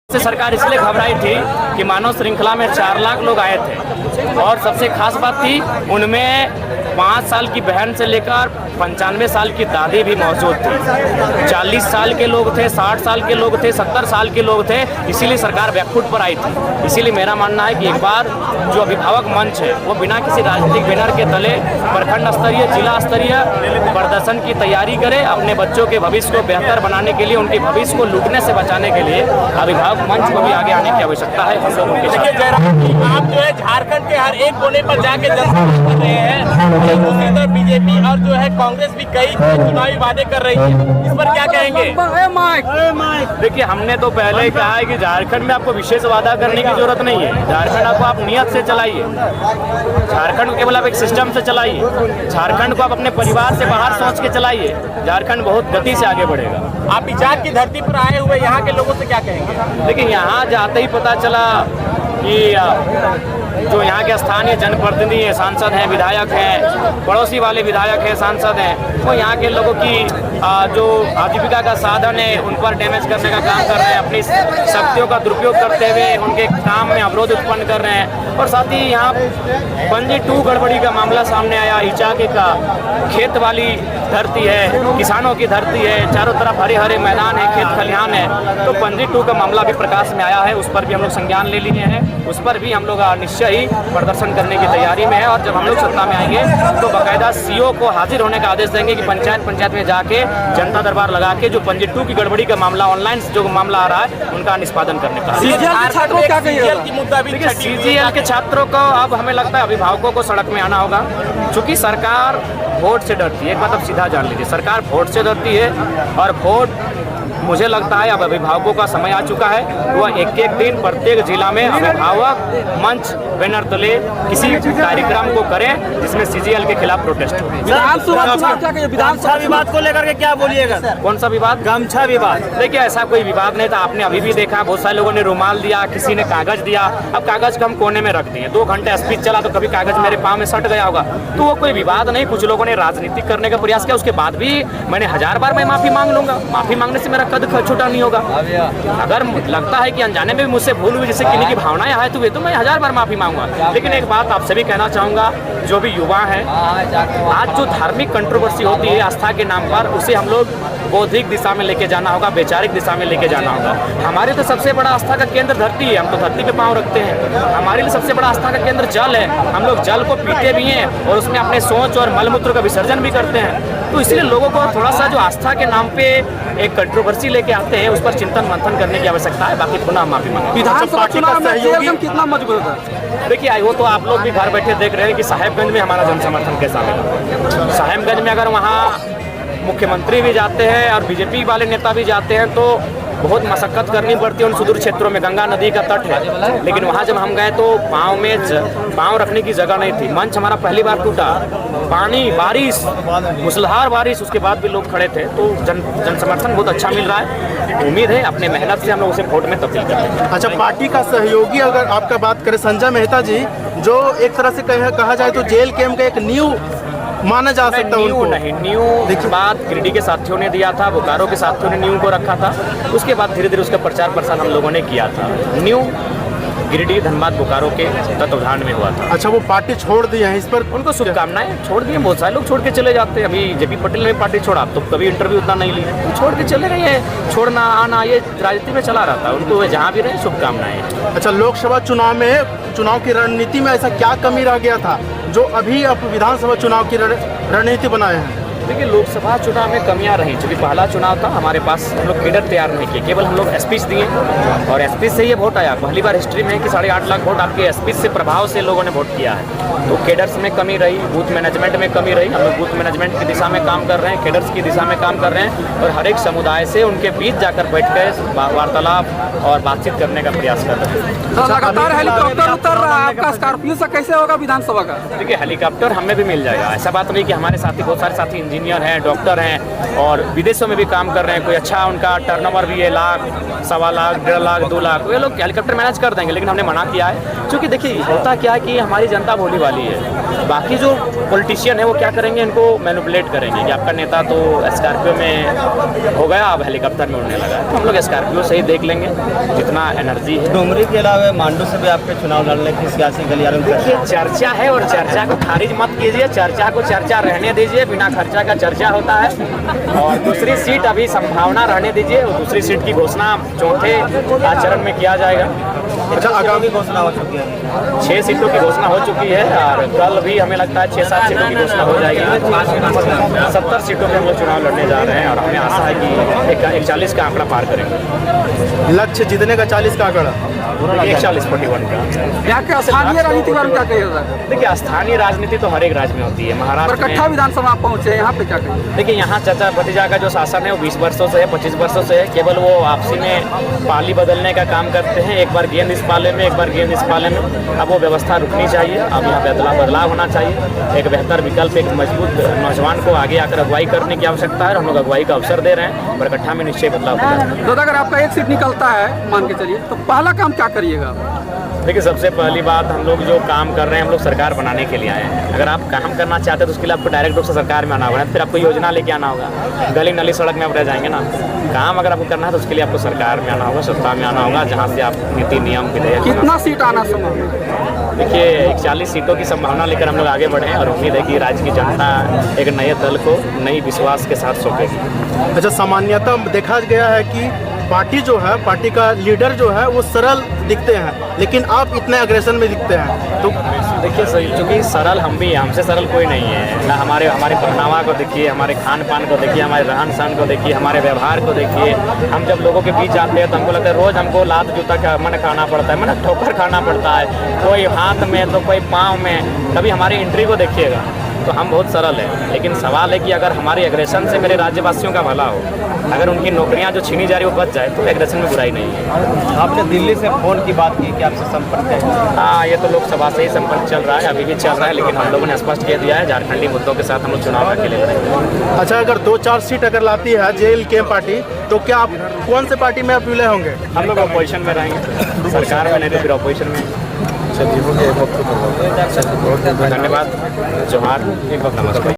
से सरकार इसलिए घबराई थी कि मानव श्रृंखला में 4 लाख लोग आए थे और सबसे खास बात थी उनमें 5 साल की बहन से लेकर 95 साल की दादी भी मौजूद थी। 40 साल के लोग थे, 60 साल के लोग थे, 70 साल के लोग थे, इसीलिए सरकार बैकफुट पर आई थी। इसीलिए मेरा मानना है कि एक बार जो अभिभावक मंच है वो बिना किसी राजनीतिक बैनर के तले प्रखंड स्तरीय, जिला स्तरीय प्रदर्शन की तैयारी करे। अपने बच्चों के भविष्य को बेहतर बनाने के लिए, उनके भविष्य को लूटने से बचाने के लिए अभिभावक मंच को भी आगे आने की आवश्यकता है। हम लोग उनके साथ आप जो है झारखंड के हर एक कोने पर जाके जनसभा कर रहे हैं, दूसरी तरफ बीजेपी और जो है कांग्रेस भी कई चुनावी वादे कर रही है, इस पर क्या कहेंगे? देखिए, हमने तो पहले ही कहा है कि झारखंड में आपको विशेष वादा करने की जरूरत नहीं है। झारखंड आपको आप नियत से चलाइए, झारखंड को केवल आप एक सिस्टम से चलाइए, झारखंड को आप अपने परिवार से बाहर सोच के चलाइए, झारखंड बहुत गति से आगे बढ़ेगा। आप विचार की धरती पर आए हुए यहाँ के लोगों से क्या कहेंगे? लेकिन यहाँ जाते ही पता चला कि जो यहाँ के स्थानीय जनप्रतिनिधि हैं, सांसद हैं, विधायक हैं, पड़ोसी वाले विधायक हैं, सांसद हैं, वो यहाँ के लोगों की जो आजीविका का साधन है उन पर डैमेज करने का काम कर रहे हैं, अपनी शक्तियों का दुरुपयोग करते हुए उनके काम में अवरोध उत्पन्न कर रहे हैं। और साथ ही यहाँ पंजी 2 गड़बड़ी का मामला सामने आया। इचाके का खेत वाली धरती है, किसानों की धरती है, चारों तरफ हरे हरे मैदान है, खेत खलिहान है, तो पंजी 2 का मामला भी प्रकाश में आया है। उस पर भी हम लोग संज्ञान ले लिए हैं, उस पर भी हम लोग निश्चय ही प्रदर्शन करने की तैयारी में है। और जब हम लोग सत्ता में आएंगे तो बाकायदा सीओ को हाजिर होने का आदेश देंगे कि पंचायत में जाके जनता दरबार लगा के जो पंजी 2 की गड़बड़ी का मामला, ऑनलाइन जो मामला आ रहा है, उनका निष्पादन करने का। सीजीएल के छात्रों को अब हमें लगता है अभिभावकों को सड़क में आना होगा, क्योंकि सरकार वोट से डरती है। एक बात अब सीधा जान लीजिए, सरकार वोट से डरती है और वोट मुझे लगता है अब अभिभावकों का समय आ चुका है। वह एक एक दिन प्रत्येक जिला में अभिभावक मंच बैनर तले किसी कार्यक्रम को करें जिसमें सीजीएल के खिलाफ प्रोटेस्ट हो। विधानसभा विवाद को लेकर के क्या बोलिएगा? कौन सा विवाद? गमछा विवाद। देखिए, ऐसा कोई विवाद नहीं था। आपने अभी भी देखा, बहुत सारे लोगों ने रुमाल दिया, किसी ने कागज दिया। अब कागज को हम कोने में रख दिए। 2 घंटे स्पीच चला तो कभी कागज मेरे पाँव में सट गया होगा, तो वो कोई विवाद नहीं। कुछ लोगों ने राजनीतिक करने का प्रयास किया, उसके बाद भी मैंने 1000 बार मैं माफी मांग लूंगा। माफी मांगने से मेरा कद छोटा नहीं होगा। अगर लगता है कि अनजाने में भी मुझसे भूल हुई, जैसे किन्हीं की भावनाएं आए तो वे तो मैं 1000 बार माफी मांगूंगा। लेकिन एक बात आप सभी कहना चाहूंगा, जो भी युवा हैं, आज जो धार्मिक कंट्रोवर्सी होती है आस्था के नाम पर, उसे हम लोग बौद्धिक दिशा में लेके जाना होगा, वैचारिक दिशा में लेके जाना होगा। हमारे तो सबसे बड़ा आस्था का केंद्र धरती है, हम तो धरती पे पांव रखते हैं। हमारे लिए सबसे बड़ा आस्था का केंद्र जल है, हम लोग जल को पीते भी हैं और उसमें अपने सोच और मलमूत्र का विसर्जन भी करते हैं। तो इसलिए लोगों को थोड़ा सा जो आस्था के नाम पे एक कंट्रोवर्सी लेके आते हैं, उस पर चिंतन मंथन करने की आवश्यकता है। बाकी पुनः माफी मांगता हूं। विधानसभा चुनाव में सहयोग कितना मजबूत है? देखिए, वो तो आप लोग भी घर बैठे देख रहे हैं कि साहेबगंज में हमारा जन समर्थन कैसा मिला। साहेबगंज में अगर वहाँ मुख्यमंत्री भी जाते हैं और बीजेपी वाले नेता भी जाते हैं तो बहुत मशक्कत करनी पड़ती है उन सुदूर क्षेत्रों में। गंगा नदी का तट है, लेकिन वहाँ जब हम गए तो पाँव रखने की जगह नहीं थी। मंच हमारा पहली बार टूटा, पानी, बारिश, मूसलाधार बारिश, उसके बाद भी लोग खड़े थे। तो जन समर्थन बहुत अच्छा मिल रहा है। उम्मीद है अपने मेहनत से हम लोग उसे वोट में तब्दील करेंगे। अच्छा, पार्टी का सहयोगी अगर आपका बात करें, संजय मेहता जी, जो एक तरह से कहा जाए तो जेल कैम्प का एक न्यू माना जा सकता है। न्यू नहीं, न्यू बात गिरिडीह के साथियों ने दिया था, बोकारो के साथियों ने न्यू को रखा था। उसके बाद धीरे धीरे उसका प्रचार प्रसार हम लोगों ने किया था। न्यू गिरिडीह, धनबाद, बोकारो के तत्वाधान में हुआ था। अच्छा, वो पार्टी छोड़ दी है, इस पर उनको शुभकामनाएं। छोड़ दिए, बहुत सारे लोग छोड़ के चले जाते हैं। अभी जेपी पटेल ने पार्टी छोड़ा, तो कभी इंटरव्यू उतना नहीं लिया, छोड़ के चले गए हैं। छोड़ना आना ये राजनीति में चला रहता है, उनको जहाँ भी रहे शुभकामनाएं। अच्छा, लोकसभा चुनाव की रणनीति में ऐसा क्या कमी रह गया था जो अभी आप विधानसभा चुनाव की रणनीति बनाए हैं? देखिए, लोकसभा चुनाव में कमियां रही, क्योंकि पहला चुनाव था, हमारे पास हम लोग केडर तैयार नहीं किए, केवल हम लोग स्पीच दिए और स्पीच से ये वोट आया। पहली बार हिस्ट्री में है कि 8.5 लाख वोट आपके स्पीच से प्रभाव से लोगों ने वोट किया है। तो केडर्स में कमी रही, बूथ मैनेजमेंट में कमी रही। हम लोग बूथ मैनेजमेंट की दिशा में काम कर रहे हैं, केडर्स की दिशा में काम कर रहे हैं और हर एक समुदाय से उनके बीच जाकर बैठ कर वार्तालाप और बातचीत करने का प्रयास कर रहे हैं। लगातार हेलीकॉप्टर उतर रहा है आपका, स्कॉर्पियो से कैसे होगा विधानसभा का? देखिए, हेलीकॉप्टर हमें भी मिल जाएगा। ऐसा बात नहीं कि हमारे साथी, बहुत सारे साथी इंजीनियर इंजीनियर हैं, डॉक्टर हैं और विदेशों में भी काम कर रहे हैं। कोई अच्छा उनका टर्नओवर भी है, लाख, 1.25 लाख, 1.5 लाख, 2 लाख, वे लोग हेलीकॉप्टर मैनेज कर देंगे। लेकिन हमने मना किया है, क्योंकि देखिए होता क्या है कि हमारी जनता भोली वाली है। बाकी जो पॉलिटिशियन है वो क्या करेंगे, इनको मैनिपुलेट करेंगे कि आपका नेता तो स्कॉर्पियो में हो गया, अब हेलीकॉप्टर में उड़ने लगा है। तो हम लोग स्कॉर्पियो से ही देख लेंगे जितना एनर्जी है। डुमरी के अलावा मांडू से भी आपके चुनाव लड़ने की सियासी गलियारों में देखिए चर्चा है और चर्चा को खारिज मत कीजिए, चर्चा को चर्चा रहने दीजिए। बिना खर्चा का चर्चा होता है। और दूसरी सीट अभी संभावना रहने दीजिए, और दूसरी सीट की घोषणा चौथे चरण में किया जाएगा। अच्छा, आगामी घोषणा हो चुकी है, 6 सीटों की घोषणा हो चुकी है और कल भी हमें लगता है 6-7 सीटों की घोषणा हो जाएगी। 70 सीटों पे हम लोग चुनाव लड़ने जा रहे हैं और हमें आशा है कि 41 का आंकड़ा पार करेंगे। लक्ष्य जीतने का 40 का आंकड़ा, 41-41 का। यहाँ के स्थानीय राजनीति बारे में क्या कहिएगा? देखिए स्थानीय राजनीति तो हर एक राज्य में होती है। महाराष्ट्र परकट्ठा में विधानसभा पहुँचे, यहाँ पे क्या कहिए? देखिए यहाँ चाचा भतीजा का जो शासन है वो 20 वर्षों से है, 25 वर्षों से है। केवल वो आपसी में पाली बदलने का काम करते हैं, एक बार गेंद इस पाले में, एक बार गेंद इस पाले में। अब वो व्यवस्था रुकनी चाहिए, अब यहाँ बदलाव होना चाहिए। एक बेहतर विकल्प, एक मजबूत नौजवान को आगे आकर अगुवाई करने की आवश्यकता है। हम लोग अगुवाई का अवसर दे रहे हैं, परकट्ठा में निश्चय बदलाव होगा। तो अगर आपका एक सीट निकलता है, मान के चलिए, तो पहला काम क्या करिएगा? देखिए सबसे पहली बात, हम लोग जो काम कर रहे हैं हम लोग सरकार बनाने के लिए आए हैं। अगर आप काम करना चाहते हैं तो उसके लिए आपको डायरेक्ट रूप से सरकार में आना होगा, फिर आपको योजना लेके आना होगा। गली नली सड़क में आप रह जाएंगे ना। काम अगर आपको करना है तो उसके लिए आपको सरकार में आना होगा, सत्ता में आना होगा, जहाँ से आप नीति नियम विधेयक। कितना सीट आना संभव है? देखिए 41 सीटों की संभावना लेकर हम लोग आगे बढ़े हैं और उम्मीद है कि राज्य की जनता एक नए दल को नई विश्वास के साथ सौंपेगी। अच्छा, सामान्यतः देखा गया है कि पार्टी जो है, पार्टी का लीडर जो है वो सरल दिखते हैं, लेकिन आप इतने अग्रेशन में दिखते हैं। तो देखिए चूँकि सरल हम भी हैं, हमसे सरल कोई नहीं है ना। हमारे पहनावा को देखिए, हमारे खान पान को देखिए, हमारे रहन सहन को देखिए, हमारे व्यवहार को देखिए। हम जब लोगों के बीच जाते हैं तो हमको लगता है रोज़ हमको लात जूता का मन खाना पड़ता है, मन ठोकर खाना पड़ता है, कोई हाथ में तो कोई पाँव में। कभी हमारी एंट्री को देखिएगा तो हम बहुत सरल हैं, लेकिन सवाल है कि अगर हमारे एग्रेशन से मेरे राज्यवासियों का भला हो, अगर उनकी नौकरियां जो छीनी जा रही वो बच जाए, तो एग्रेशन में बुराई नहीं है। आपने दिल्ली से फोन की बात की कि आपसे संपर्क है? हाँ, ये तो लोकसभा से ही संपर्क चल रहा है, अभी भी चल रहा है, लेकिन हम लोगों ने स्पष्ट कह दिया है झारखंडी मुद्दों के साथ हम लोग चुनाव के लिए लड़ेंगे। अच्छा, अगर 2-4 सीट अगर लाती है JLK पार्टी, तो क्या आप कौन से पार्टी में आप विलय होंगे? हम लोग अपोजिशन में रहेंगे, सरकार में नहीं तो फिर अपोजिशन में। धन्यवाद, जोहार, नमस्कार।